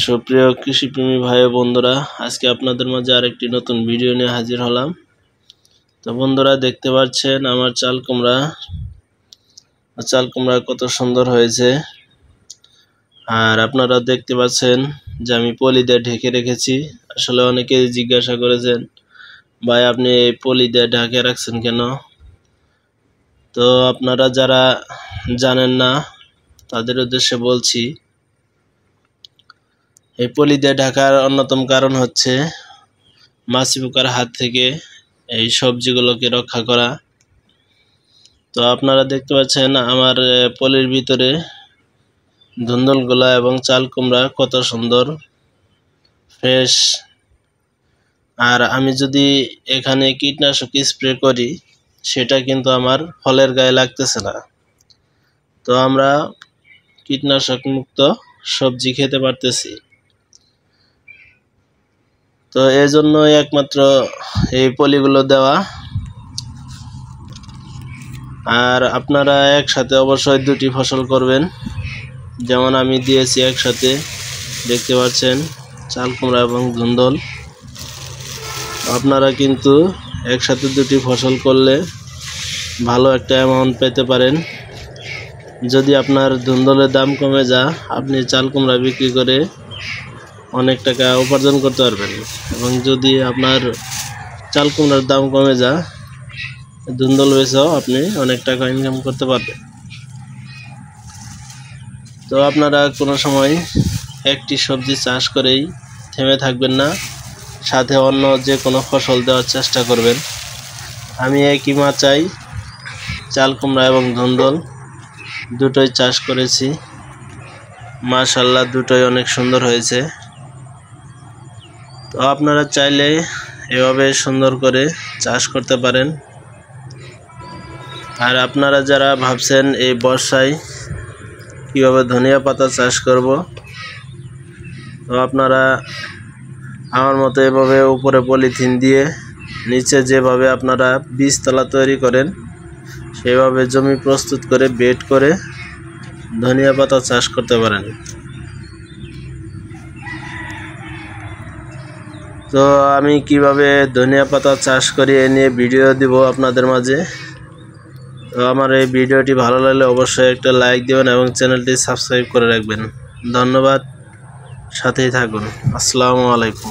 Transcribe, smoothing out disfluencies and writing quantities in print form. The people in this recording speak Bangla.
সুপ্রিয় কৃষিপ্রেমী ভাই ও বন্ধুরা, আজকে আপনাদের মাঝে আরেকটি নতুন ভিডিও নিয়ে হাজির হলাম। তো বন্ধুরা, দেখতে পাচ্ছেন আমার চাল কুমড়া কত সুন্দর হয়েছে। আর আপনারা দেখতে পাচ্ছেন যে আমি পলি দিয়ে ঢেকে রেখেছি। আসলে অনেকে জিজ্ঞাসা করেছেন, ভাই আপনি এই পলি দিয়ে ঢেকে রাখছেন কেন? তো আপনারা যারা জানেন না তাদের উদ্দেশ্যে বলছি, এই পলি দিয়ে ঢাকার অন্যতম কারণ হচ্ছে মাছি পোকার হাত থেকে এই সবজিগুলোকে রক্ষা করা। তো আপনারা দেখতে পাচ্ছেন আমার পলির ভিতরে ধুন্দুলগুলা এবং চাল কুমড়া কত সুন্দর ফ্রেশ। আর আমি যদি এখানে কীটনাশক স্প্রে করি সেটা কিন্তু আমার ফলের গায়ে লাগতেছে না। তো আমরা কীটনাশক মুক্ত সবজি খেতে পারতেছি। তো এই জন্যই একমাত্র এই পলিগুলো দেওয়া। আর আপনারা একসাথে অবশ্যই দুটি ফসল করবেন, যেমন আমি দিয়েছি একসাথে। দেখতে পাচ্ছেন চাল কুমড়া এবং ধুন্দুল। আপনারা কিন্তু একসাথে দুটি ফসল করলে ভালো একটা অ্যামাউন্ট পেতে পারেন। যদি আপনার ধুন্দুলের দাম কমে যায়, আপনি চাল কুমড়া বিক্রি করে অনেক টাকা উপার্জন করতে পারবেন। এবং যদি আপনার চাল কুমড়ার দাম কমে যায়, ধুন্দুল বেচেও আপনি অনেক টাকা ইনকাম করতে পারবেন। তো আপনারা কোনো সময় একটি সবজি চাষ করেই থেমে থাকবেন না, সাথে অন্য যে কোনো ফসল দেওয়ার চেষ্টা করবেন। আমি একই মাচায় চাল কুমড়া এবং ধুন্দুল দুটোই চাষ করেছি। মাশাআল্লাহ, দুটোই অনেক সুন্দর হয়েছে। তো আপনারা চাইলে এভাবে সুন্দর করে চাষ করতে পারেন। আর আপনারা যারা ভাবছেন এই বর্ষায় কীভাবে ধনিয়া পাতা চাষ করব, তো আপনারা আমার মতো এভাবে উপরে পলিথিন দিয়ে নিচে যেভাবে আপনারা বীজতলা তৈরি করেন সেভাবে জমি প্রস্তুত করে বেড করে ধনিয়া পাতা চাষ করতে পারেন। তো আমি কিভাবে ধনিয়া পাতা চাষ করি এ নিয়ে ভিডিও দিব আপনাদের মাঝে। তো আমার এই ভিডিওটি ভালো লাগলে অবশ্যই একটা লাইক দিবেন এবং চ্যানেলটি সাবস্ক্রাইব করে রাখবেন। ধন্যবাদ, সাথেই থাকুন। আসসালামু আলাইকুম।